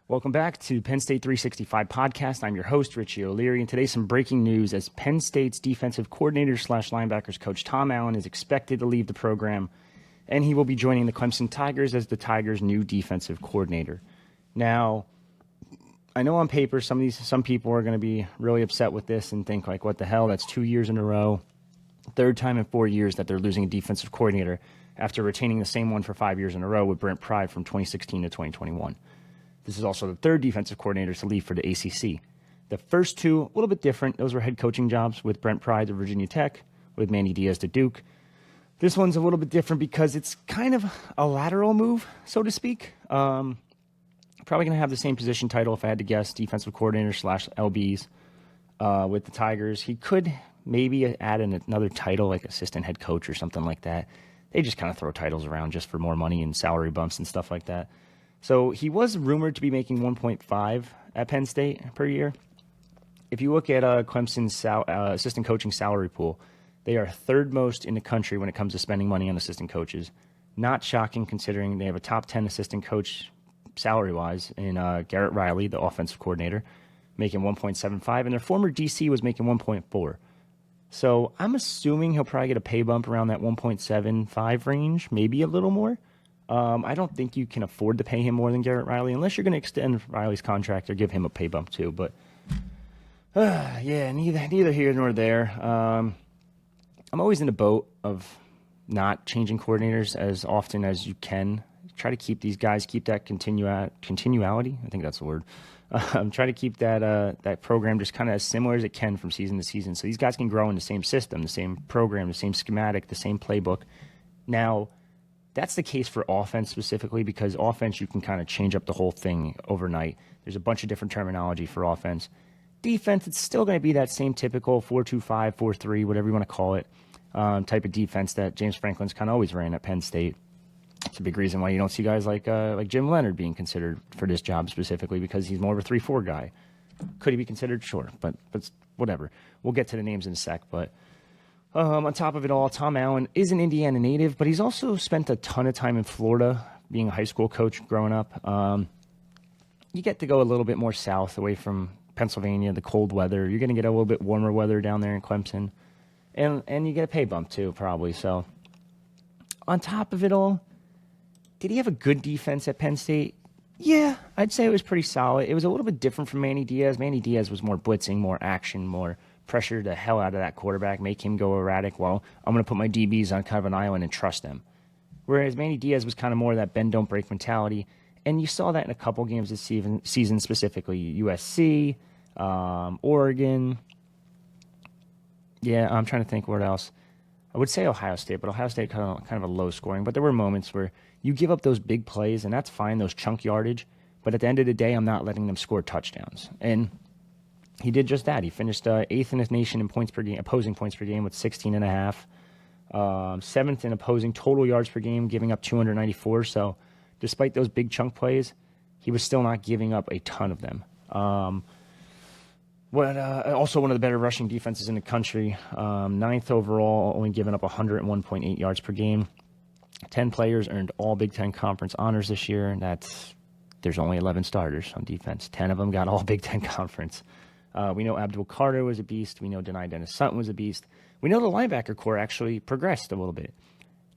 Welcome back to Penn State 365 podcast. I'm your host, Richie O'Leary, and today some breaking news as Penn State's defensive coordinator / linebackers coach Tom Allen is expected to leave the program, and he will be joining the Clemson Tigers as the Tigers' new defensive coordinator. Now, I know on paper some people are going to be really upset with this and think like, what the hell? That's 2 years in a row, third time in 4 years that they're losing a defensive coordinator after retaining the same one for 5 years in a row with Brent Pry from 2016 to 2021. This is also the third defensive coordinator to leave for the ACC. The first two, a little bit different. Those were head coaching jobs with Brent Pry to Virginia Tech, with Manny Diaz to Duke. This one's a little bit different because it's kind of a lateral move, so to speak. Probably going to have the same position title, if I had to guess, defensive coordinator / LBs with the Tigers. He could maybe add another title like assistant head coach or something like that. They just kind of throw titles around just for more money and salary bumps and stuff like that. So he was rumored to be making 1.5 at Penn State per year. If you look at Clemson's assistant coaching salary pool, they are third most in the country when it comes to spending money on assistant coaches. Not shocking considering they have a top 10 assistant coach salary-wise in Garrett Riley, the offensive coordinator, making 1.75, and their former DC was making 1.4. So I'm assuming he'll probably get a pay bump around that 1.75 range, maybe a little more. I don't think you can afford to pay him more than Garrett Riley unless you're going to extend Riley's contract or give him a pay bump too. But neither here nor there. I'm always in the boat of not changing coordinators as often as you can. Try to keep these guys, keep that continuality. I think that's the word. Try to keep that program just kind of as similar as it can from season to season, so these guys can grow in the same system, the same program, the same schematic, the same playbook. Now, that's the case for offense specifically because offense, you can kind of change up the whole thing overnight. There's a bunch of different terminology for offense. Defense, it's still going to be that same typical 4-2-5, 4-3, whatever you want to call it, type of defense that James Franklin's kind of always ran at Penn State. It's a big reason why you don't see guys like Jim Leonard being considered for this job specifically because he's more of a 3-4 guy. Could he be considered? Sure, but whatever. We'll get to the names in a sec, but on top of it all, Tom Allen is an Indiana native, but he's also spent a ton of time in Florida being a high school coach growing up. You get to go a little bit more south away from Pennsylvania, the cold weather. You're going to get a little bit warmer weather down there in Clemson. And you get a pay bump too, probably. So on top of it all, did he have a good defense at Penn State? Yeah, I'd say it was pretty solid. It was a little bit different from Manny Diaz. Manny Diaz was more blitzing, more action, more pressure the hell out of that quarterback, make him go erratic. Well, I'm going to put my DBs on kind of an island and trust them. Whereas Manny Diaz was kind of more of that bend, don't break mentality. And you saw that in a couple games this season specifically. USC, Oregon. Yeah, I'm trying to think what else. I would say Ohio State, but Ohio State kind of a low scoring. But there were moments where you give up those big plays, and that's fine, those chunk yardage. But at the end of the day, I'm not letting them score touchdowns. And he did just that. He finished 8th in the nation in points per game, opposing points per game with 16.5. 7th in opposing total yards per game, giving up 294. So despite those big chunk plays, he was still not giving up a ton of them. Also one of the better rushing defenses in the country. 9th overall, only giving up 101.8 yards per game. 10 players earned all Big Ten Conference honors this year. There's only 11 starters on defense. 10 of them got all Big Ten Conference. We know Abdul Carter was a beast. We know Dennis Sutton was a beast. We know the linebacker core actually progressed a little bit.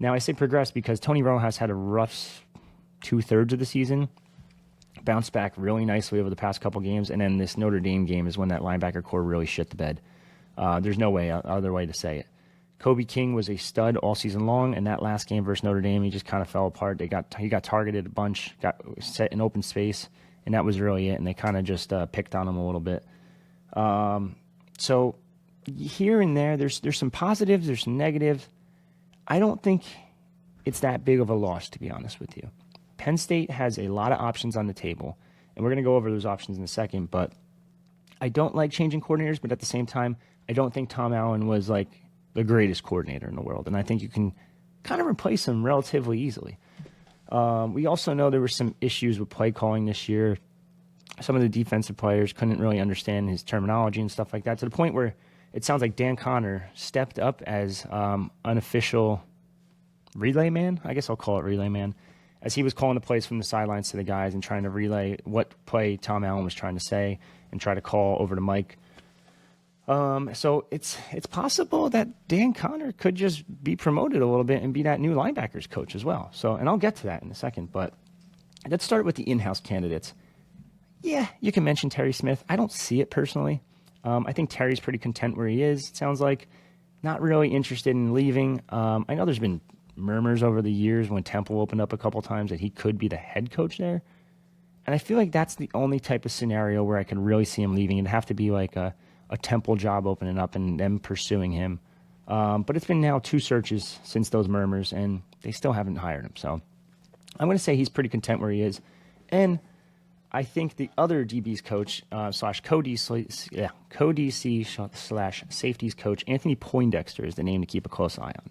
Now, I say progressed because Tony Rojas had a rough 2/3 of the season, bounced back really nicely over the past couple games, and then this Notre Dame game is when that linebacker core really shit the bed. There's no other way to say it. Kobe King was a stud all season long, and that last game versus Notre Dame, he just kind of fell apart. He got targeted a bunch, got set in open space, and that was really it, and they kind of just picked on him a little bit. So here and there, there's some positives, there's some negatives. I don't think it's that big of a loss, to be honest with you. Penn State has a lot of options on the table, and we're going to go over those options in a second, but I don't like changing coordinators, but at the same time, I don't think Tom Allen was like the greatest coordinator in the world, and I think you can kind of replace him relatively easily. We also know there were some issues with play calling this year. Some of the defensive players couldn't really understand his terminology and stuff like that, to the point where it sounds like Dan Connor stepped up as unofficial relay man. I guess I'll call it relay man. as he was calling the plays from the sidelines to the guys and trying to relay what play Tom Allen was trying to say and try to call over to Mike. So it's possible that Dan Connor could just be promoted a little bit and be that new linebackers coach as well. So, and I'll get to that in a second, but let's start with the in-house candidates. Yeah, you can mention Terry Smith. I don't see it personally. I think Terry's pretty content where he is. It sounds like not really interested in leaving. I know there's been murmurs over the years when Temple opened up a couple times that he could be the head coach there. And I feel like that's the only type of scenario where I can really see him leaving. It'd have to be like a Temple job opening up and them pursuing him. But it's been now 2 searches since those murmurs, and they still haven't hired him. So I'm going to say he's pretty content where he is. And I think the other DB's coach slash co-DC slash safeties coach, Anthony Poindexter, is the name to keep a close eye on.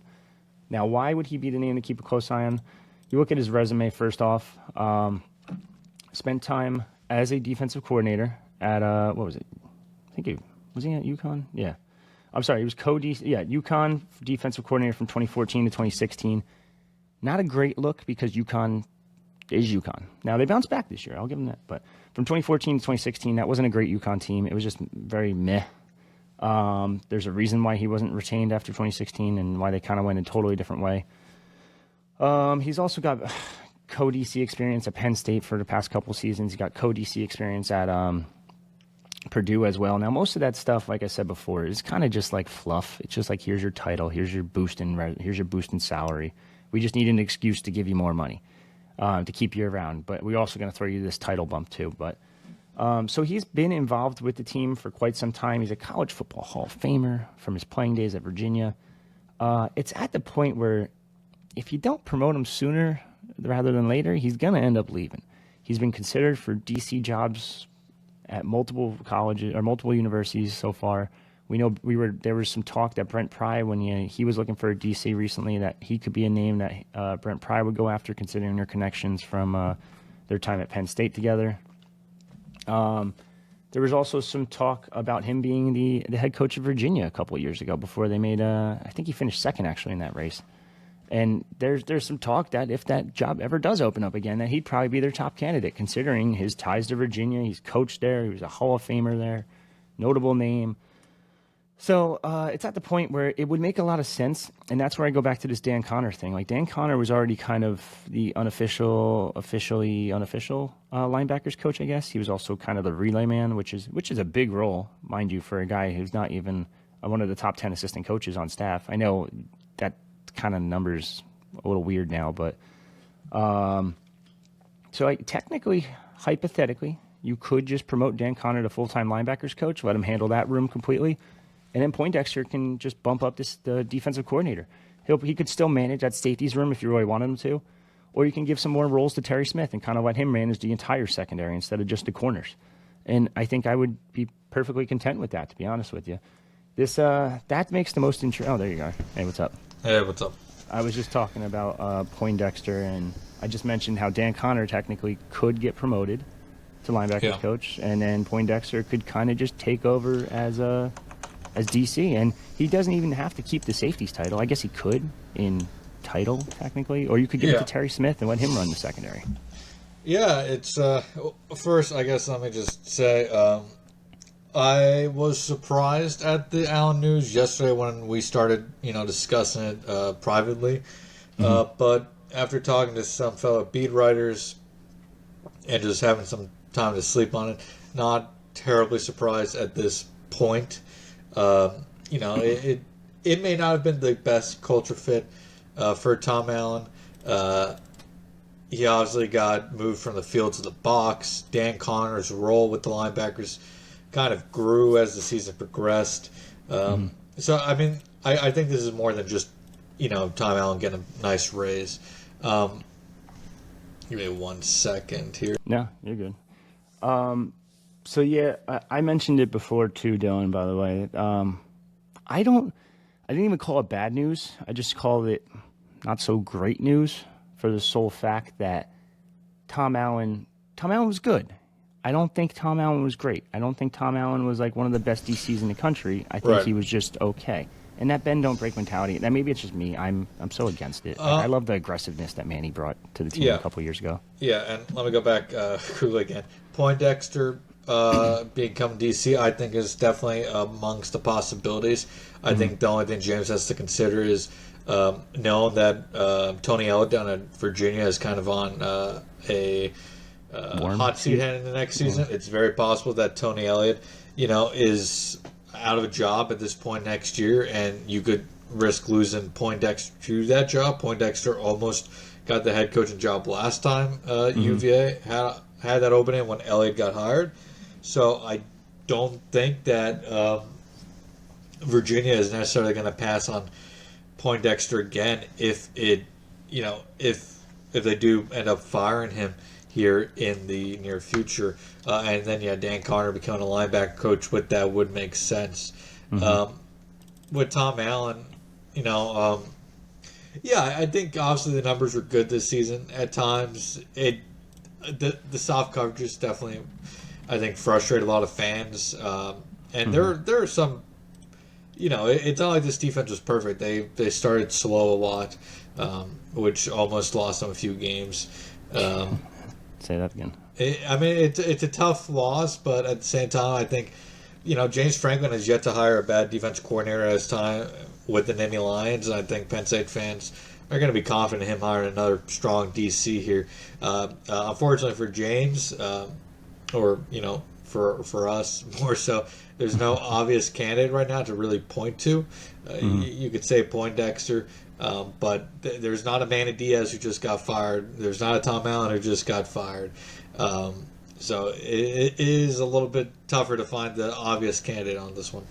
Now, why would he be the name to keep a close eye on? You look at his resume first off. Spent time as a defensive coordinator at, what was it? I think was he at UConn? Yeah. I'm sorry, he was UConn defensive coordinator from 2014 to 2016. Not a great look because UConn is UConn. Now, they bounced back this year. I'll give them that. But from 2014 to 2016, that wasn't a great UConn team. It was just very meh. There's a reason why he wasn't retained after 2016 and why they kind of went a totally different way. He's also got co-DC experience at Penn State for the past couple seasons. He's got co-DC experience at Purdue as well. Now, most of that stuff, like I said before, is kind of just like fluff. It's just like, here's your title, here's your boost in salary. We just need an excuse to give you more money to keep you around. But we're also going to throw you this title bump too. But so he's been involved with the team for quite some time. He's a college football Hall of Famer from his playing days at Virginia. It's at the point where if you don't promote him sooner rather than later, he's going to end up leaving. He's been considered for DC jobs at multiple colleges or multiple universities so far. We know there was some talk that Brent Pry, when he was looking for a DC recently, that he could be a name that Brent Pry would go after, considering their connections from their time at Penn State together. There was also some talk about him being the head coach of Virginia a couple of years ago before they made I think he finished second actually in that race. And there's some talk that if that job ever does open up again, that he'd probably be their top candidate, considering his ties to Virginia. He's coached there. He was a Hall of Famer there, notable name. So it's at the point where it would make a lot of sense, and that's where I go back to this Dan Connor thing. Like, Dan Connor was already kind of the officially unofficial linebackers coach, I guess. He was also kind of the relay man, which is a big role, mind you, for a guy who's not even one of the top 10 assistant coaches on staff. I know that kind of number's a little weird now, but so technically, hypothetically, you could just promote Dan Connor to full-time linebackers coach, let him handle that room completely, and then Poindexter can just bump up the defensive coordinator. He could still manage that safeties room if you really wanted him to, or you can give some more roles to Terry Smith and kind of let him manage the entire secondary instead of just the corners. And I think I would be perfectly content with that, to be honest with you. That makes the most interesting. Oh, there you go. Hey, what's up? Hey, what's up? I was just talking about Poindexter, and I just mentioned how Dan Connor technically could get promoted to linebackers coach, and then Poindexter could kind of just take over as DC, and he doesn't even have to keep the safeties title. I guess he could in title technically, or you could give it to Terry Smith and let him run the secondary. Yeah, it's first, I guess let me just say I was surprised at the Allen news yesterday when we started, discussing it privately. But after talking to some fellow beat writers and just having some time to sleep on it, not terribly surprised at this point. It may not have been the best culture fit for Tom Allen. He obviously got moved from the field to the box. Dan Connor's role with the linebackers kind of grew as the season progressed. So, I mean, I think this is more than just, Tom Allen getting a nice raise. Give me 1 second here. No, you're good. So, yeah, I mentioned it before too, Dylan, by the way. I didn't even call it bad news. I just called it not so great news for the sole fact that Tom Allen was good. I don't think Tom Allen was great. I don't think Tom Allen was like one of the best DCs in the country. I think he was just okay. And that bend don't break mentality. That maybe it's just me. I'm so against it. I love the aggressiveness that Manny brought to the team a couple years ago. Yeah, and let me go back quickly again. Poindexter become DC, I think, is definitely amongst the possibilities. I think the only thing James has to consider is knowing that Tony Elliott down at Virginia is kind of on a hot seat heading into next season. It's very possible that Tony Elliott, is out of a job at this point next year, and you could risk losing Poindexter to that job. Poindexter almost got the head coaching job last time UVA had that opening when Elliott got hired. So I don't think that Virginia is necessarily going to pass on Poindexter again if they do end up firing him here in the near future. And then, Dan Connor becoming a linebacker coach with that would make sense. With Tom Allen, I think obviously the numbers were good this season. At times, the soft coverages definitely, I think, frustrate a lot of fans. And there are some, it's not like this defense was perfect. They started slow a lot, which almost lost them a few games. Say that again. It's a tough loss, but at the same time, I think, James Franklin has yet to hire a bad defense coordinator at his time with the Nittany Lions, and I think Penn State fans are going to be confident in him hiring another strong DC here. Unfortunately for James, or for us more so, there's no obvious candidate right now to really point to. You could say Poindexter, but there's not a Manny Diaz who just got fired. There's not a Tom Allen who just got fired. So it is a little bit tougher to find the obvious candidate on this one.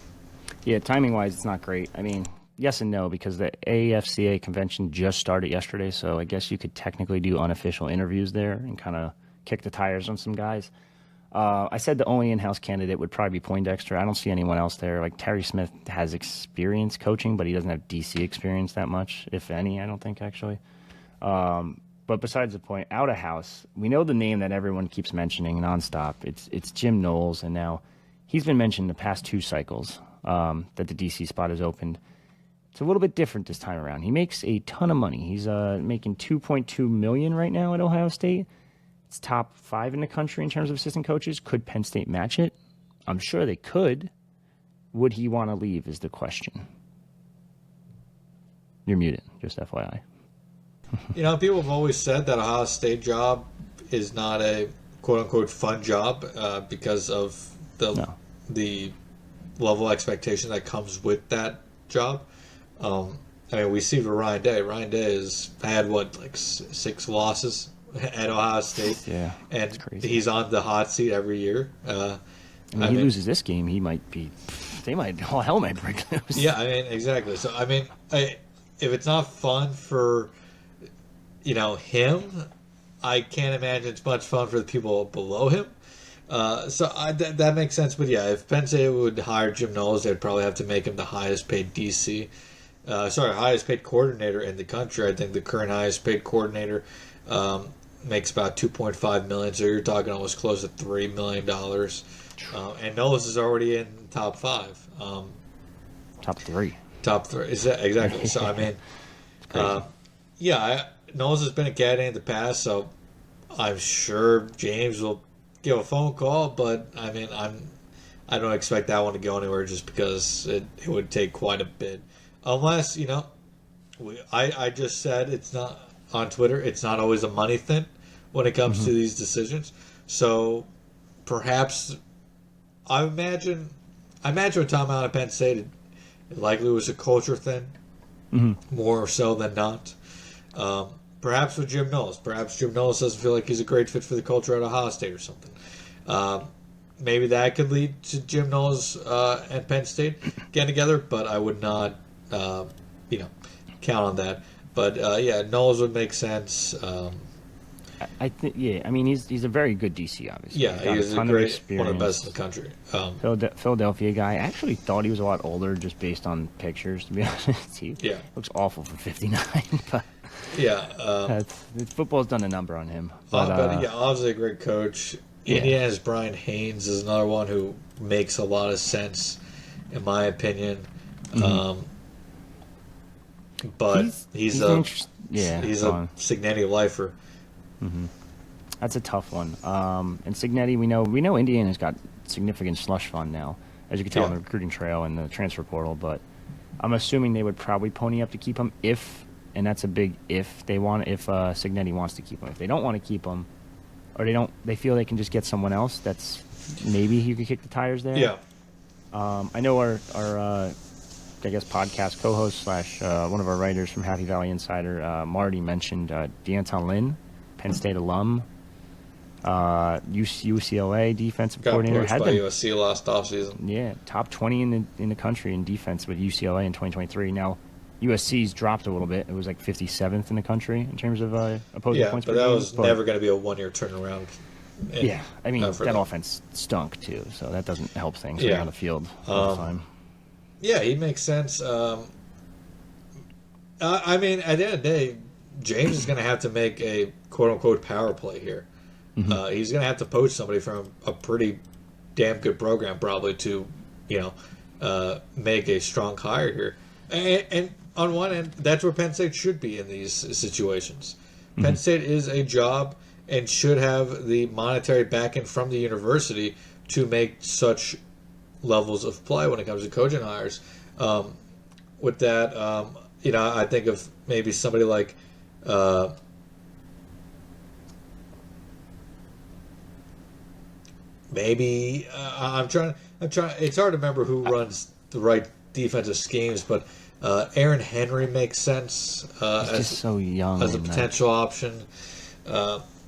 Yeah, timing-wise, it's not great. I mean, yes and no, because the AFCA convention just started yesterday, so I guess you could technically do unofficial interviews there and kind of kick the tires on some guys. I said the only in-house candidate would probably be Poindexter. I don't see anyone else there. Like, Terry Smith has experience coaching, but he doesn't have DC experience that much, if any, I don't think, actually. But besides the point, out of house, we know the name that everyone keeps mentioning nonstop. It's Jim Knowles, and now he's been mentioned the past 2 cycles that the DC spot has opened. It's a little bit different this time around. He makes a ton of money. He's making $2.2 million right now at Ohio State. It's top 5 in the country in terms of assistant coaches. Could Penn State match it? I'm sure they could. Would he want to leave is the question. You're muted, just FYI. People have always said that Ohio State job is not a quote-unquote fun job because of the level of expectation that comes with that job. We see for Ryan Day. Ryan Day has had, 6 losses at Ohio State. Yeah, and he's on the hot seat every year. He loses this game, all hell might break loose. Yeah, exactly. So, if it's not fun for him, I can't imagine it's much fun for the people below him. That makes sense. But yeah, if Penn State would hire Jim Knowles, they'd probably have to make him the highest paid highest paid coordinator in the country. I think the current highest paid coordinator makes about $2.5 million. So you're talking almost close to $3 million. And Knowles is already in top 5. Top 3. Top 3. Exactly. So Knowles has been a candidate in the past, so I'm sure James will give a phone call, but I don't expect that one to go anywhere just because it would take quite a bit. Unless, I just said it's not on Twitter, it's not always a money thing when it comes to these decisions. So perhaps I imagine with Tom Allen at Penn State, it likely was a culture thing, more so than not. Perhaps with Jim Knowles. Perhaps Jim Knowles doesn't feel like he's a great fit for the culture at Ohio State or something. Maybe that could lead to Jim Knowles and Penn State getting together, but I would not, count on that. But Knowles would make sense. I think, he's a very good DC, obviously. Yeah, he's a great, one of the best in the country. Philadelphia guy. I actually thought he was a lot older just based on pictures, to be honest with you. Yeah. Looks awful for 59, but... Yeah. Football's done a number on him. But obviously a great coach. Indiana's Brian Haynes is another one who makes a lot of sense, in my opinion. but he's a Cignetti lifer. Mm-hmm. That's a tough one. And Cignetti, we know Indiana's got significant slush fund now, as you can tell on the recruiting trail and the transfer portal. But I'm assuming they would probably pony up to keep him and that's a big if Cignetti wants to keep him. If they don't want to keep him, or they feel they can just get someone else, that's maybe you could kick the tires there. Yeah. I know our podcast co-host / one of our writers from Happy Valley Insider, Marty, mentioned D'Anton Lynn, Penn State alum, UCLA defensive coordinator. Got by USC last offseason. Yeah, top 20 in the country in defense with UCLA in 2023. Now, USC's dropped a little bit. It was like 57th in the country in terms of opposing points per game. But that was never going to be a one-year turnaround. Yeah, I mean, that offense stunk, too, so that doesn't help things around the field all the time. Yeah, he makes sense. I mean, at the end of the day, James is going to have to make a quote-unquote power play here. Mm-hmm. He's going to have to poach somebody from a pretty damn good program probably to, make a strong hire here. And on one end, that's where Penn State should be in these situations. Mm-hmm. Penn State is a job and should have the monetary backing from the university to make such levels of play when it comes to coaching hires. With that, I think of maybe somebody like I'm trying. It's hard to remember who runs the right defensive schemes, but Aaron Henry makes sense he's just so young as a potential option.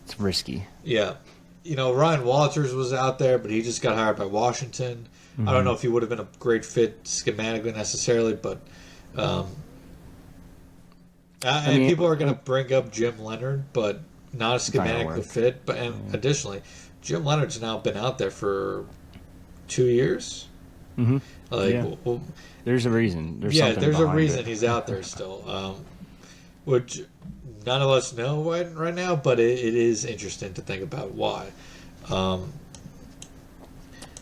It's risky. Yeah. Ryan Walters was out there, but he just got hired by Washington. Mm-hmm. I don't know if he would have been a great fit schematically necessarily, but people are going to bring up Jim Leonard, but not a schematic fit. But additionally, Jim Leonard's now been out there for 2 years. Mm-hmm. There's a reason. There's a reason he's out there still, which none of us know right now, but it is interesting to think about why.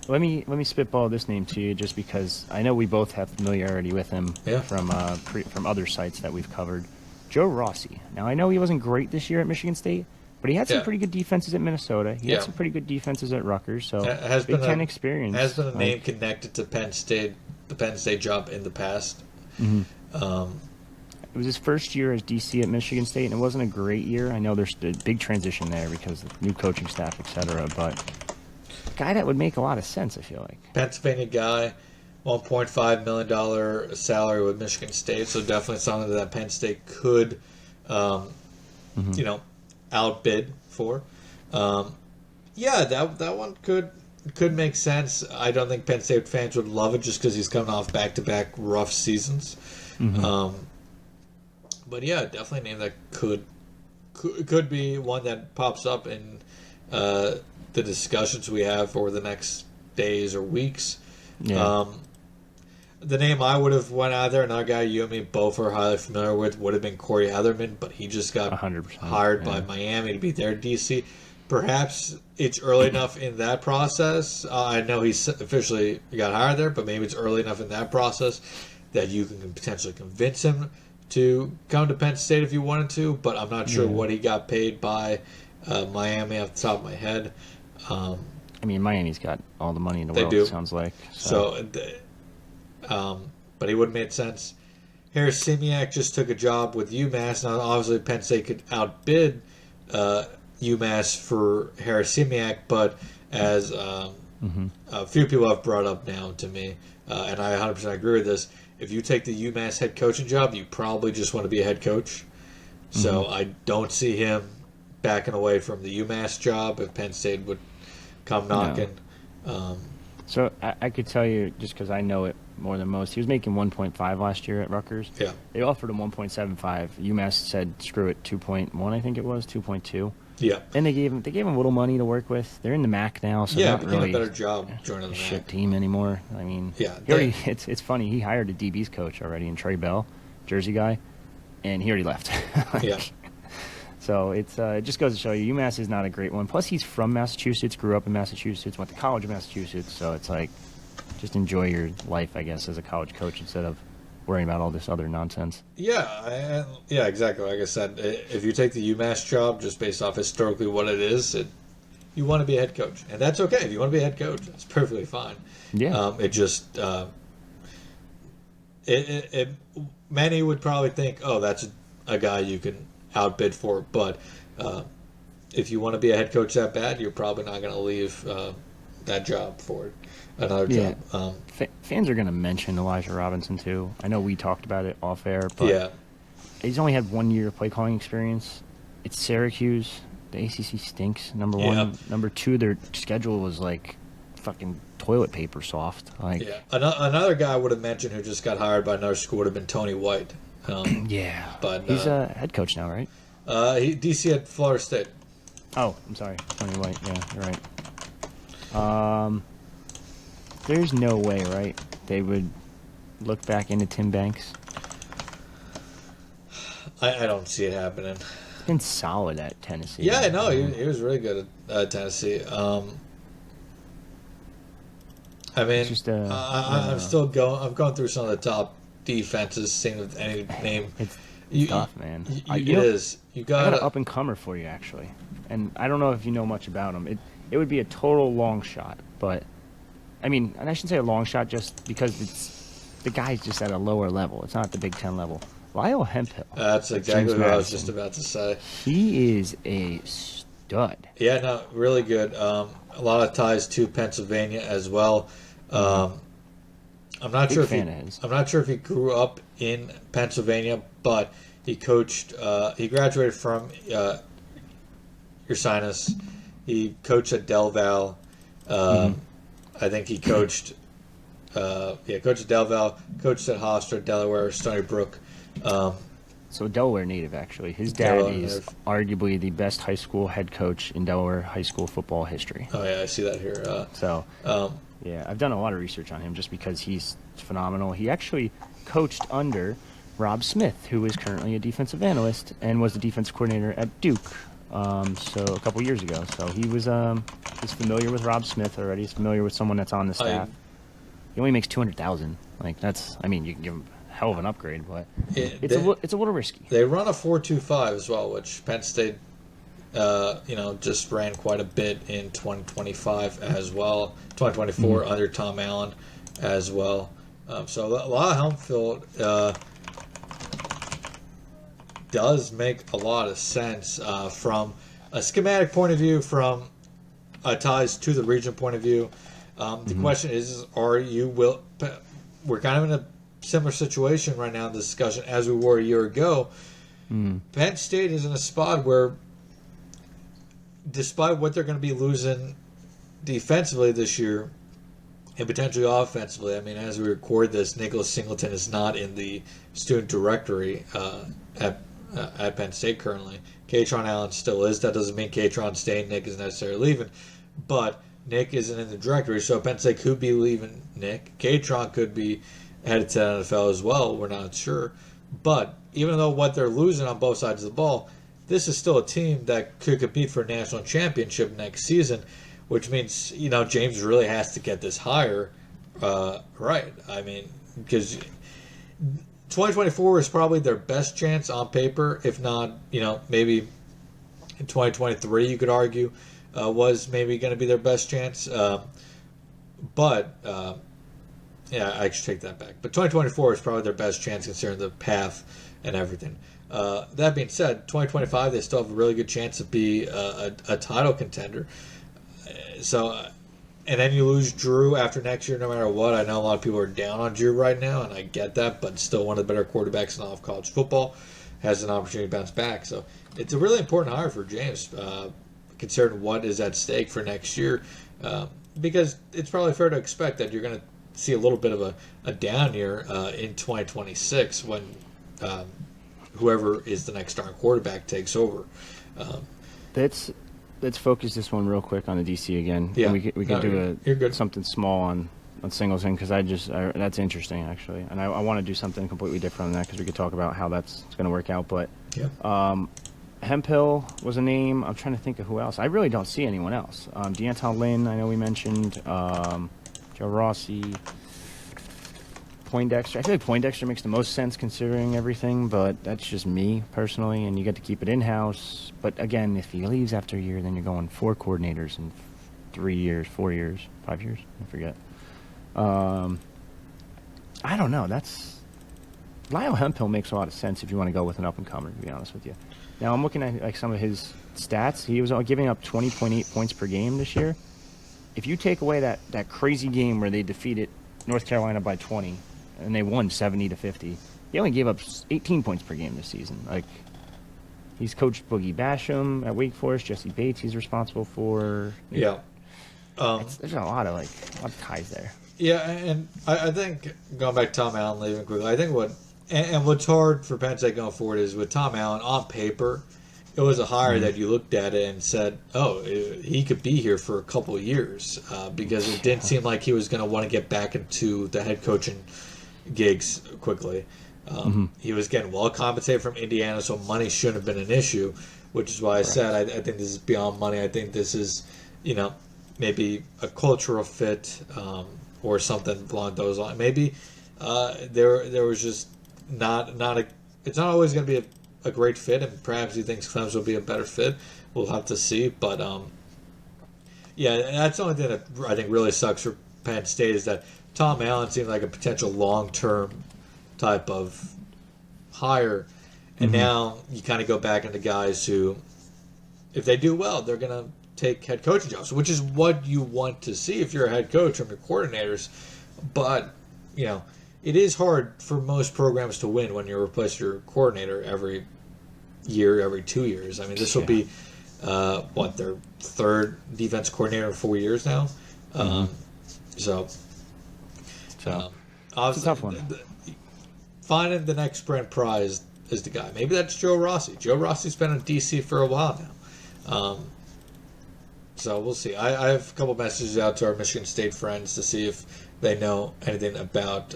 Let me spitball this name to you, just because I know we both have familiarity with him from other sites that we've covered. Joe Rossi. Now, I know he wasn't great this year at Michigan State, but he had some pretty good defenses at Minnesota. He had some pretty good defenses at Rutgers. So Big Ten experience. Has been a name connected to Penn State, the Penn State job in the past. Mm-hmm. It was his first year as DC at Michigan State, and it wasn't a great year. I know there's a big transition there because of new coaching staff, etc. But a guy that would make a lot of sense, I feel like. Pennsylvania guy, $1.5 million salary with Michigan State, so definitely something that Penn State could, outbid for. That one could make sense. I don't think Penn State fans would love it just because he's coming off back-to-back rough seasons. Mm-hmm. But yeah, definitely a name that could be one that pops up in the discussions we have over the next days or weeks. Yeah. The name I would have went out there, another guy you and me both are highly familiar with, would have been Corey Heatherman, but he just got 100%, hired by Miami to be their DC. Perhaps it's early enough in that process. I know he's officially got hired there, but maybe it's early enough in that process that you can potentially convince him to come to Penn State if you wanted to, but I'm not sure what he got paid by Miami off the top of my head. Miami's got all the money in the world, it sounds like. But he would have made sense. Harris Simiak just took a job with UMass. Now, obviously, Penn State could outbid UMass for Harris Simiak, but as a few people have brought up now to me, and I 100% agree with this, if you take the UMass head coaching job, you probably just want to be a head coach. So I don't see him backing away from the UMass job if Penn State would come knocking. No. So I could tell you, just because I know it more than most, he was making 1.5 last year at Rutgers. Yeah. They offered him 1.75. UMass said, screw it, 2.1, I think it was, 2.2. Yeah. And they gave him a little money to work with. They're in the MAC now, so not really a better job joining the shit team anymore. I mean, it's funny. He hired a DB's coach already in Trey Bell, Jersey guy, and he already left. So it just goes to show you, UMass is not a great one. Plus, he's from Massachusetts, grew up in Massachusetts, went to college in Massachusetts. So it's like, just enjoy your life, I guess, as a college coach instead of worrying about all this other nonsense. Yeah, yeah, exactly. Like I said, if you take the UMass job just based off historically what it is, you want to be a head coach, and that's okay. If you want to be a head coach, that's perfectly fine. Yeah. It just many would probably think, oh, that's a guy you can outbid for, but if you want to be a head coach that bad, you're probably not going to leave that job for another job. Fans are going to mention Elijah Robinson too. I know we talked about it off air, but he's only had 1 year of play calling experience. It's Syracuse. The ACC stinks. Number one. Number two, their schedule was like fucking toilet paper soft. Like, another guy I would have mentioned who just got hired by another school would have been Tony White. But he's a head coach now, right? DC at Florida State. Oh, I'm sorry, Tony White. Yeah, you're right. There's no way, right? They would look back into Tim Banks. I don't see it happening. He's been solid at Tennessee. Yeah, no, he was really good at Tennessee. I mean, I'm still going. I'm going through some of the top defenses. Seeing with any name, it's tough, man. It is. You got an up and comer for you actually, and I don't know if you know much about him. It would be a total long shot, but I mean, and I shouldn't say a long shot just because the guy's just at a lower level. It's not at the Big Ten level. Lyle Hemphill. That's exactly what I was just about to say. He is a stud. Yeah, no, really good. A lot of ties to Pennsylvania as well. I'm not sure if he grew up in Pennsylvania, but he coached. He graduated from Ursinus. He coached at Del Val. I think he coached. Coached at Del Val. Coached at Hofstra, Delaware, Stony Brook. So Delaware native, actually. His dad is arguably the best high school head coach in Delaware high school football history. Oh yeah, I see that here. I've done a lot of research on him just because he's phenomenal. He actually coached under Rob Smith, who is currently a defensive analyst and was the defensive coordinator at Duke. So a couple years ago. So he was he's familiar with Rob Smith already. He's familiar with someone that's on the staff. He only makes $200,000. Like you can give him a hell of an upgrade, but it's a little risky. They run a 4.25 as well, which Penn State just ran quite a bit in 2025 as well. 2024 under Tom Allen as well. So a lot of Helmfield does make a lot of sense from a schematic point of view, from ties to the region point of view. The question is, we're kind of in a similar situation right now in this discussion as we were a year ago. Penn State is in a spot where, despite what they're going to be losing defensively this year and potentially offensively, I mean, as we record this, Nicholas Singleton is not in the student directory at Penn State currently. Katron Allen still is. That doesn't mean Katron's staying. Nick is necessarily leaving. But Nick isn't in the directory, so Penn State could be leaving Nick. Katron could be headed to the NFL as well. We're not sure. But even though what they're losing on both sides of the ball, this is still a team that could compete for a national championship next season, which means, James really has to get this hire right. I mean, because 2024 is probably their best chance on paper, if not, maybe in 2023 you could argue was maybe going to be their best chance. But I should take that back. But 2024 is probably their best chance considering the path and everything. That being said, 2025 they still have a really good chance to be a title contender. And then you lose Drew after next year no matter what. I know a lot of people are down on Drew right now, and I get that, but still one of the better quarterbacks in all of college football, has an opportunity to bounce back. So it's a really important hire for James, considering what is at stake for next year, because it's probably fair to expect that you're going to see a little bit of a down year in 2026 when whoever is the next starting quarterback takes over. Let's focus this one real quick on the DC again. Yeah, and we can do something small on Singleton because that's interesting actually, and I want to do something completely different on that because we could talk about how that's going to work out. But Hemphill was a name. I'm trying to think of who else. I really don't see anyone else. Deanton Lynn, I know we mentioned. Joe Rossi. Poindexter. I feel like Poindexter makes the most sense considering everything, but that's just me personally, and you get to keep it in-house. But again, if he leaves after a year, then you're going 4 coordinators in 3 years, 4 years, 5 years? I forget. I don't know. Lyle Hemphill makes a lot of sense if you want to go with an up-and-comer, to be honest with you. Now, I'm looking at like some of his stats. He was giving up 20.8 points per game this year. If you take away that crazy game where they defeated North Carolina by 20 and they won 70-50, he only gave up 18 points per game this season. Like, he's coached Boogie Basham at Wake Forest. Jesse Bates he's responsible for. Yeah. There's a lot of ties there. Yeah, and I think, going back to Tom Allen leaving quickly, I think what's hard for Penn State going forward is with Tom Allen, on paper, it was a hire that you looked at it and said, oh, he could be here for a couple of years because it didn't seem like he was going to want to get back into the head coaching gigs quickly. He was getting well compensated from Indiana, so money shouldn't have been an issue, which is why I said I think this is beyond money. I think this is, maybe a cultural fit or something along those lines. Maybe there was just not a. It's not always going to be a great fit, and perhaps he thinks Clemson will be a better fit. We'll have to see, but yeah, that's the only thing that I think really sucks for Penn State is that Tom Allen seemed like a potential long-term type of hire, and now you kind of go back into guys who, if they do well, they're going to take head coaching jobs, which is what you want to see if you're a head coach from your coordinators. But, it is hard for most programs to win when you replace your coordinator every year, every 2 years. I mean, this will be, their third defense coordinator in 4 years now. So it's a tough one. Finding the next Brent Prize is the guy. Maybe that's Joe Rossi. Joe Rossi's been in D.C. for a while now. So we'll see. I have a couple messages out to our Michigan State friends to see if they know anything about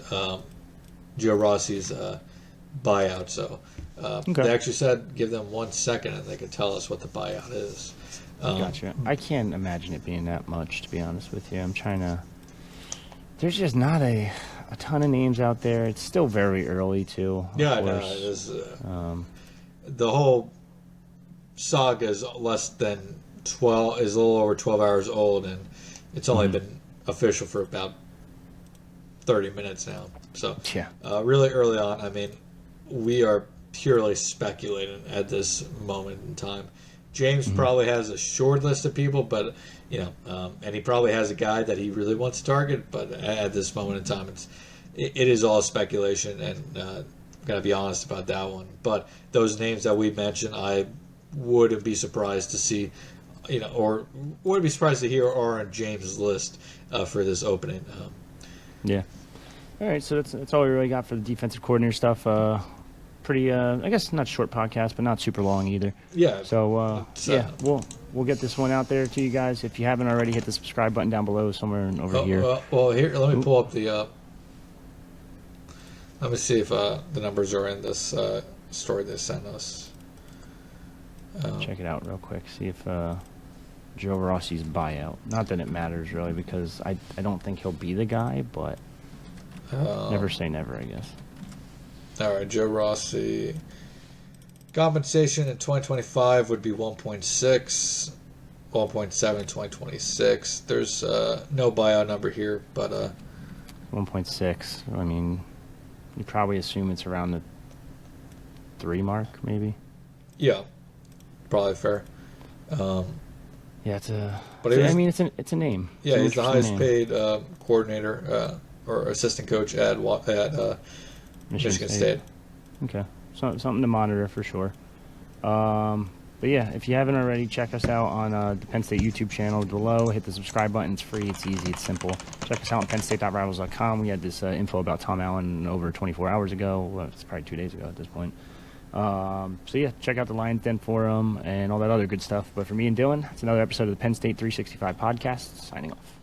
Joe Rossi's buyout. So they actually said give them 1 second and they can tell us what the buyout is. Gotcha. I can't imagine it being that much, to be honest with you. I'm trying to... There's just not a ton of names out there. It's still very early, too. Yeah, I know. It is, the whole saga is less than 12, is a little over 12 hours old, and it's only been official for about 30 minutes now. So, really early on. I mean, we are purely speculating at this moment in time. James probably has a short list of people, but and he probably has a guy that he really wants to target. But at this moment in time, it is all speculation, and I'm gonna be honest about that one. But those names that we mentioned, I wouldn't be surprised to see, or wouldn't be surprised to hear are on James' list for this opening. Yeah. All right, so that's all we really got for the defensive coordinator stuff. Pretty, I guess not short podcast, but not super long either. Yeah. So we'll get this one out there to you guys. If you haven't already, hit the subscribe button down below somewhere over here. Well, here, let me pull up the. Let me see if the numbers are in this story they sent us. Check it out real quick. See if Joe Rossi's buyout. Not that it matters really, because I don't think he'll be the guy, but never say never, I guess. All right, Joe Rossi. Compensation in 2025 would be 1.6, 1.7 in 2026. There's no buyout number here, but 1.6. I mean, you probably assume it's around the 3 mark, maybe. Yeah, probably fair. Yeah, it's a. But it's a name. Yeah, he's the highest paid coordinator or assistant coach at Michigan State. Okay, so something to monitor for sure. But yeah, if you haven't already, check us out on the Penn State YouTube channel below. Hit the subscribe button. It's free. It's easy. It's simple. Check us out on pennstate.rivals.com. We had this info about Tom Allen over 24 hours ago. Well, it's probably 2 days ago at this point. So yeah, check out the Lions Den forum and all that other good stuff. But for me and Dylan, it's another episode of the Penn State 365 podcast. Signing off.